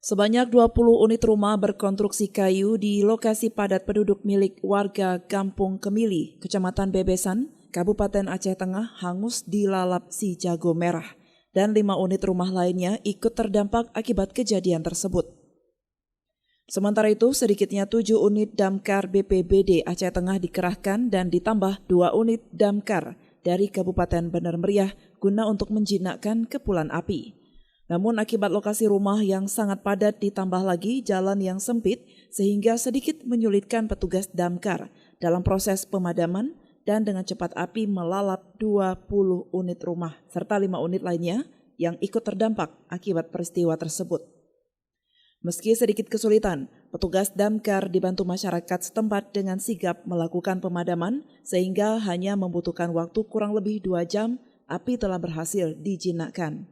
Sebanyak 20 unit rumah berkonstruksi kayu di lokasi padat penduduk milik warga Kampung Kemili, Kecamatan Bebesan, Kabupaten Aceh Tengah hangus dilalap si jago merah dan 5 unit rumah lainnya ikut terdampak akibat kejadian tersebut. Sementara itu, sedikitnya 7 unit damkar BPBD Aceh Tengah dikerahkan dan ditambah 2 unit damkar dari Kabupaten Bener Meriah guna untuk menjinakkan kepulan api. Namun akibat lokasi rumah yang sangat padat ditambah lagi jalan yang sempit sehingga sedikit menyulitkan petugas damkar dalam proses pemadaman dan dengan cepat api melalap 20 unit rumah serta 5 unit lainnya yang ikut terdampak akibat peristiwa tersebut. Meski sedikit kesulitan, petugas damkar dibantu masyarakat setempat dengan sigap melakukan pemadaman sehingga hanya membutuhkan waktu kurang lebih 2 jam api telah berhasil dijinakkan.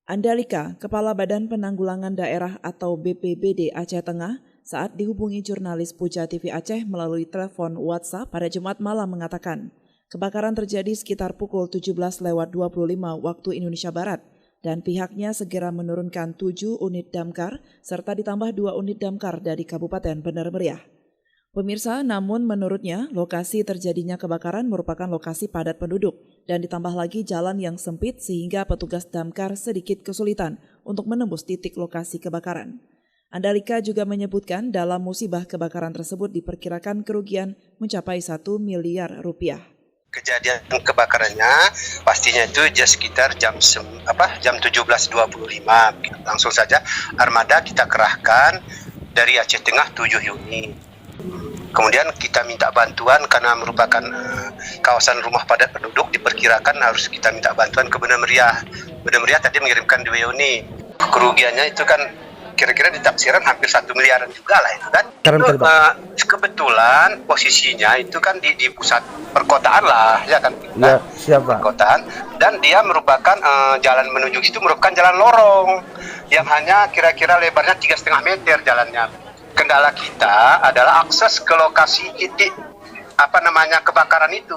Andalika, Kepala Badan Penanggulangan Daerah atau BPBD Aceh Tengah, saat dihubungi jurnalis Puja TV Aceh melalui telepon WhatsApp pada Jumat malam mengatakan, kebakaran terjadi sekitar pukul 17.25 waktu Indonesia Barat dan pihaknya segera menurunkan 7 unit damkar serta ditambah 2 unit damkar dari Kabupaten Bener Meriah. Pemirsa, namun menurutnya lokasi terjadinya kebakaran merupakan lokasi padat penduduk dan ditambah lagi jalan yang sempit sehingga petugas damkar sedikit kesulitan untuk menembus titik lokasi kebakaran. Andalika juga menyebutkan dalam musibah kebakaran tersebut diperkirakan kerugian mencapai 1 miliar rupiah. Kejadian kebakarannya pastinya itu sekitar jam 17.25. Langsung saja armada kita kerahkan dari Aceh Tengah 7 unit. Kemudian kita minta bantuan karena merupakan kawasan rumah padat penduduk, diperkirakan harus kita minta bantuan ke Bener Meriah. Bener Meriah tadi mengirimkan 2 unit. Kerugiannya itu kan kira-kira ditafsirkan hampir 1 miliaran juga lah itu kan. Kebetulan posisinya itu kan di pusat perkotaan lah, ya kan. Ya, siapa? Perkotaan, dan dia merupakan jalan menuju itu merupakan jalan lorong yang hanya kira-kira lebarnya 3,5 meter jalannya. Kendala kita adalah akses ke lokasi titik kebakaran itu.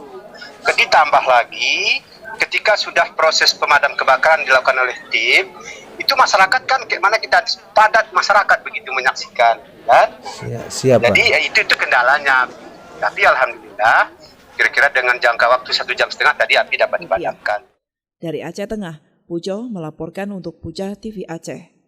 Ditambah lagi ketika sudah proses pemadam kebakaran dilakukan oleh tim, itu masyarakat kan kayak mana kita padat masyarakat begitu menyaksikan, kan? Ya, siapa? Jadi itu kendalanya. Tapi alhamdulillah kira-kira dengan jangka waktu 1,5 jam tadi api dapat dipadamkan. Dari Aceh Tengah, Pujo melaporkan untuk Puja TV Aceh.